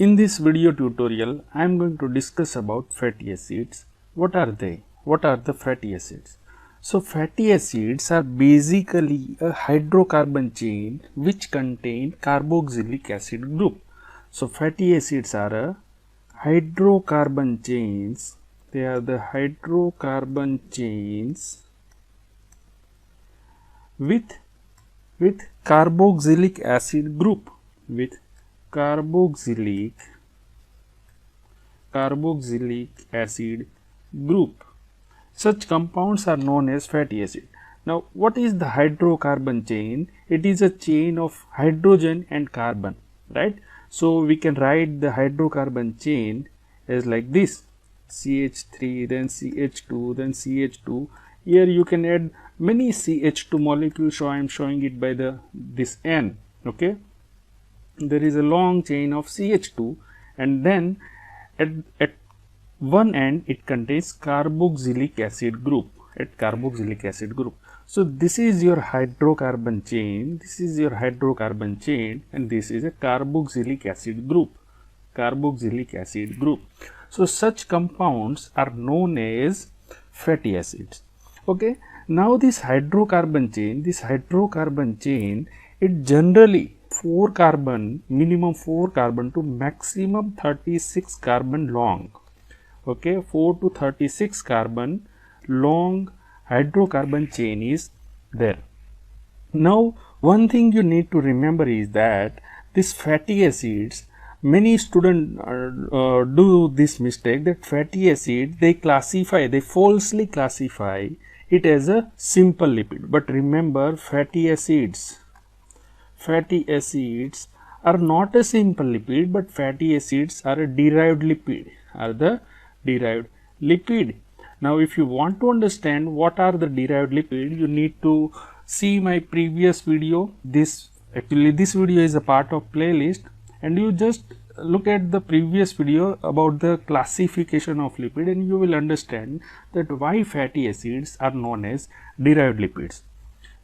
In this video tutorial, I am going to discuss about fatty acids. What are they? What are the fatty acids? So, fatty acids are basically a hydrocarbon chain which contain carboxylic acid group. So, fatty acids are a hydrocarbon chains. They are the hydrocarbon chains with carboxylic acid group, with carboxylic acid group. Such compounds are known as fatty acid. Now, what is the hydrocarbon chain? It is a chain of hydrogen and carbon, right? So, we can write the hydrocarbon chain as like this: CH3, then CH2, then CH2. Here you can add many CH2 molecules, so I am showing it by this N, okay? There is a long chain of CH2, and then at one end it contains carboxylic acid group, So, this is your hydrocarbon chain, and this is a carboxylic acid group. So, such compounds are known as fatty acids. Okay. Now, this hydrocarbon chain, it generally minimum 4 carbon to maximum 36 carbon long. Okay, 4 to 36 carbon long hydrocarbon chain is there. Now, one thing you need to remember is that these fatty acids, many students do this mistake, that fatty acid they falsely classify it as a simple lipid. But remember, fatty acids are not a simple lipid, but fatty acids are a derived lipid, Now, if you want to understand what are the derived lipids, you need to see my previous video. This video is a part of playlist, and you just look at the previous video about the classification of lipid, and you will understand that why fatty acids are known as derived lipids.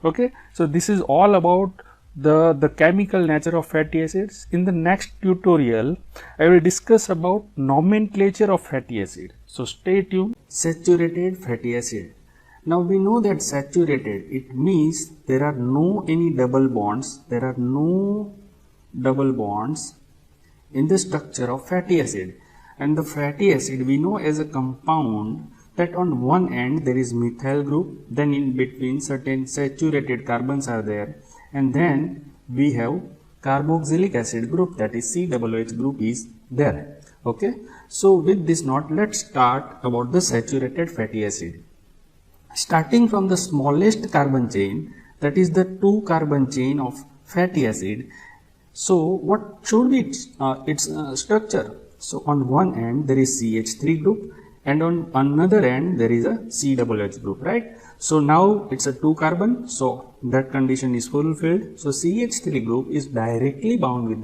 Okay, so this is all about the chemical nature of fatty acids. In the next tutorial, I will discuss about nomenclature of fatty acid. So stay tuned. Saturated fatty acid. Now we know that saturated, it means there are no double bonds in the structure of fatty acid. And the fatty acid we know as a compound that on one end there is methyl group, then in between certain saturated carbons are there, and then we have carboxylic acid group, that is COOH group is there. Okay, so with this note, let's start about the saturated fatty acid. Starting from the smallest carbon chain, that is the 2 carbon chain of fatty acid. So what should be its structure? So on one end there is CH3 group, and on another end there is a COOH group, right? So now it's a 2 carbon, so that condition is fulfilled. So CH3 group is directly bound with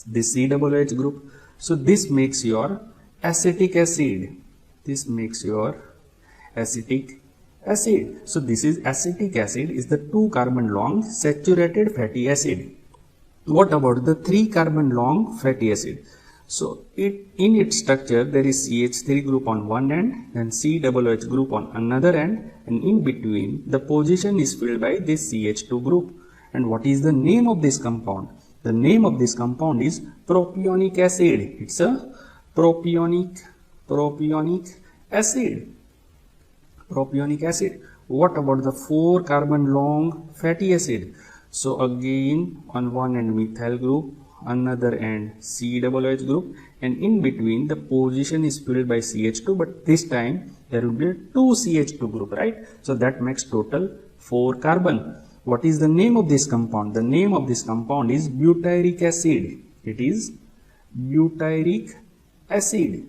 this COOH group. So this makes your acetic acid. So this is acetic acid, is the 2 carbon long saturated fatty acid. What about the 3 carbon long fatty acid? So in its structure there is CH3 group on one end, then COOH group on another end, and in between the position is filled by this CH2 group. And what is the name of this compound? The name of this compound is propionic acid. It's a propionic acid. What about the 4 carbon long fatty acid? So again, on one end methyl group, another end COOH group, and in between the position is filled by CH2, but this time there will be a 2 CH2 group, right? So that makes total 4 carbon. What is the name of this compound? The name of this compound is butyric acid. It is butyric acid.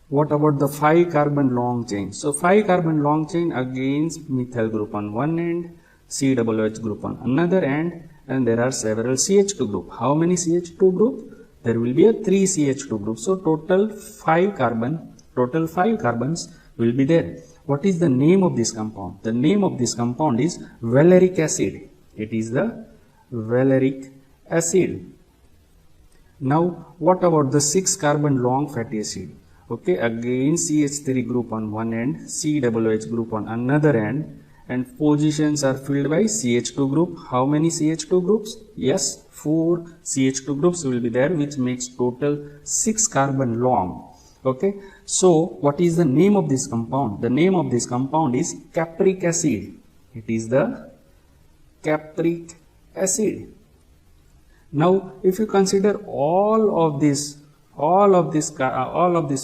What about the 5 carbon long chain? So 5 carbon long chain, again methyl group on one end, COOH group on another end, and there are several CH2 group. How many CH2 group? There will be a 3 CH2 group. So total 5 carbons will be there. What is the name of this compound? The name of this compound is valeric acid. It is the valeric acid. Now what about the 6 carbon long fatty acid? Okay, again CH3 group on one end, COOH group on another end, and positions are filled by CH2 group. How many CH2 groups? Yes, 4 CH2 groups will be there, which makes total 6 carbon long. Okay, so what is the name of this compound? The name of this compound is capric acid. It is the capric acid. Now if you consider all of this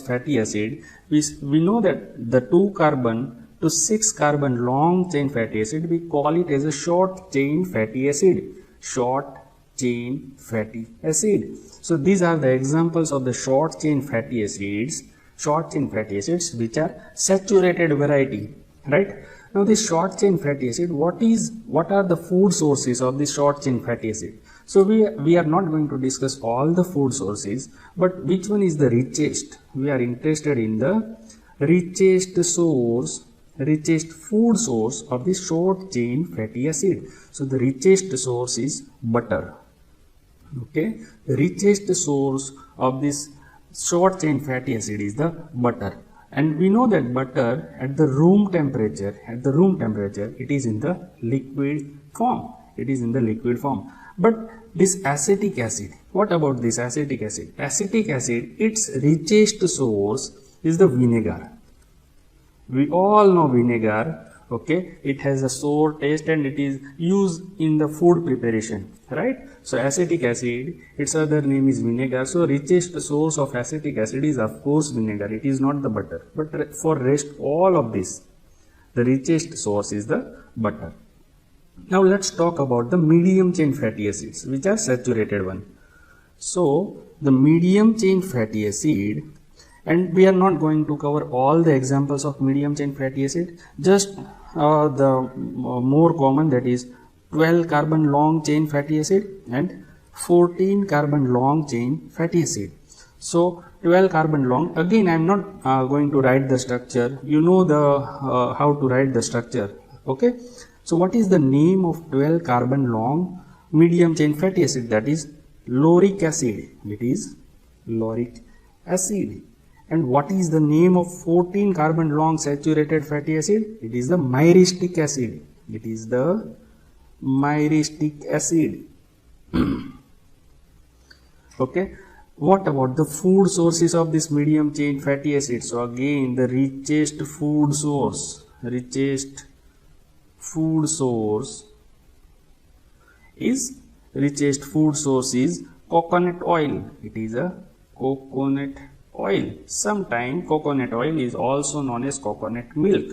fatty acid, we know that the 2 carbon to 6 carbon long chain fatty acid, we call it as a short chain fatty acid. Short chain fatty acid. So these are the examples of the short chain fatty acids which are saturated variety, right? Now this short chain fatty acid, what are the food sources of this short chain fatty acid? So we are not going to discuss all the food sources, but which one is the richest? We are interested in the richest food source of the short chain fatty acid. So the richest source is butter. Okay, the richest source of this short chain fatty acid is the butter. And we know that butter at the room temperature, it is in the liquid form. But this acetic acid, what about this acetic acid? Acetic acid, its richest source is the vinegar. We all know vinegar. Okay, it has a sour taste and it is used in the food preparation, right? So acetic acid, its other name is vinegar. So richest source of acetic acid is of course vinegar. It is not the butter. But for rest all of this, the richest source is the butter. Now let's talk about the medium chain fatty acids, which are saturated one. So the medium chain fatty acid, and we are not going to cover all the examples of medium chain fatty acid, just the more common, that is 12 carbon long chain fatty acid and 14 carbon long chain fatty acid. So 12 carbon long, again I am not going to write the structure. You know the how to write the structure. Okay, so what is the name of 12 carbon long medium chain fatty acid? That is lauric acid. It is lauric acid. And what is the name of 14 carbon long saturated fatty acid? It is the myristic acid. It is the myristic acid. Okay, what about the food sources of this medium chain fatty acid? So again, the richest food source is coconut oil. It is a coconut oil. Sometimes coconut oil is also known as coconut milk.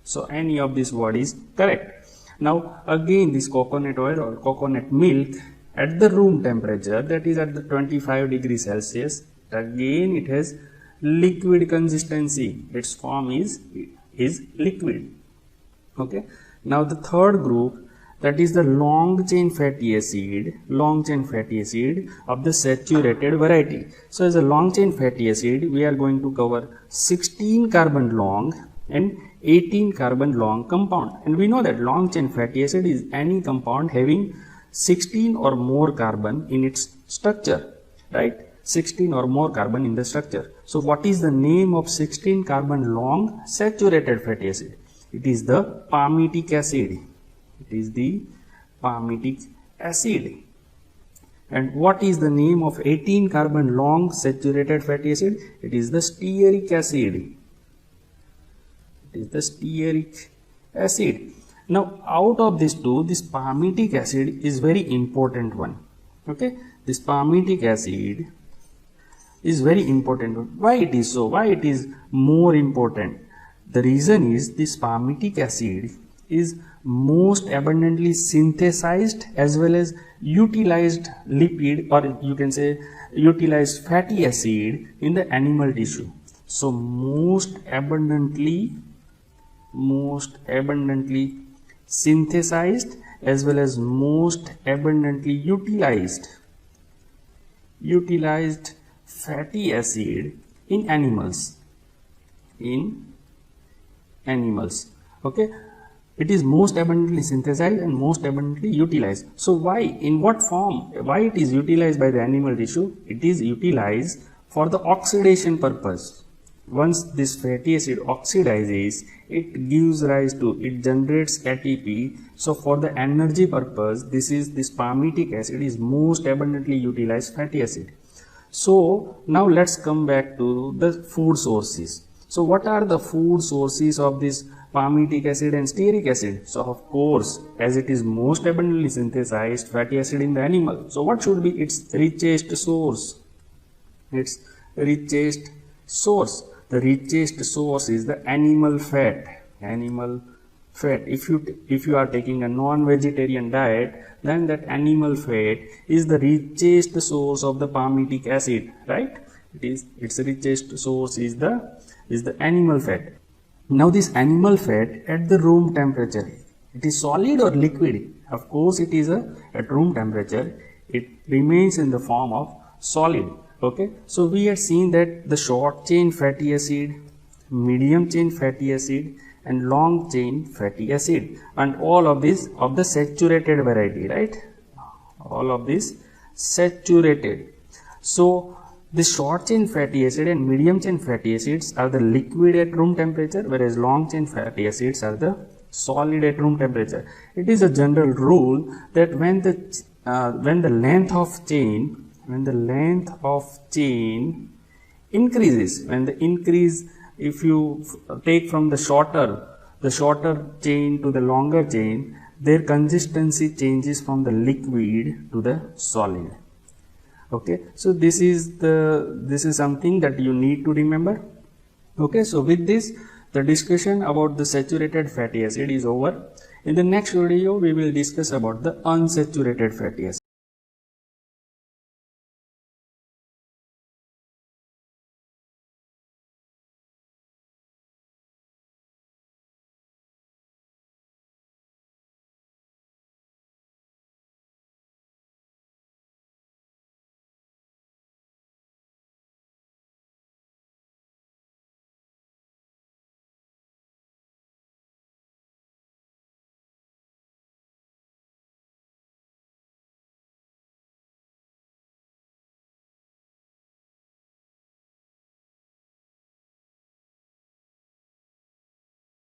So any of this word is correct. Now again, this coconut oil or coconut milk at the room temperature, that is at the 25 degrees Celsius, again it has liquid consistency. Its form is liquid. Okay. Now the third group, that is the long chain fatty acid of the saturated variety. So as a long chain fatty acid, we are going to cover 16 carbon long and 18 carbon long compound. And we know that long chain fatty acid is any compound having 16 or more carbon in its structure, right? 16 or more carbon in the structure. So what is the name of 16 carbon long saturated fatty acid? It is the palmitic acid. It is the palmitic acid. And what is the name of 18 carbon long saturated fatty acid? It is the stearic acid. It is the stearic acid. Now out of these two, this palmitic acid is very important one. Okay, this palmitic acid is very important one. Why it is so? Why it is more important? The reason is this palmitic acid is most abundantly synthesized as well as utilized lipid, or you can say utilized fatty acid in the animal tissue. So most abundantly synthesized as well as most abundantly utilized fatty acid in animals. Okay, it is most abundantly synthesized and most abundantly utilized. So why, in what form, why it is utilized by the animal tissue? It is utilized for the oxidation purpose. Once this fatty acid oxidizes, it gives rise to, it generates ATP. So for the energy purpose, this palmitic acid is most abundantly utilized fatty acid. So now let's come back to the food sources. So what are the food sources of this palmitic acid and stearic acid? So of course, as it is most abundantly synthesized fatty acid in the animal, so what should be its richest source? Its richest source. The richest source is the animal fat. Animal fat. If you are taking a non-vegetarian diet, then that animal fat is the richest source of the palmitic acid, right? Its richest source is the animal fat. Now this animal fat at the room temperature, it is solid or liquid? Of course it is at room temperature, it remains in the form of solid. Okay, so we have seen that the short chain fatty acid, medium chain fatty acid and long chain fatty acid, and all of these of the saturated variety, right? All of this saturated. So the short chain fatty acid and medium chain fatty acids are the liquid at room temperature, whereas long chain fatty acids are the solid at room temperature. It is a general rule that when the length of chain increases, if you take from the shorter chain to the longer chain, their consistency changes from the liquid to the solid. Okay, so this is something that you need to remember. Okay, so with this, the discussion about the saturated fatty acid is over. In the next video, we will discuss about the unsaturated fatty acid.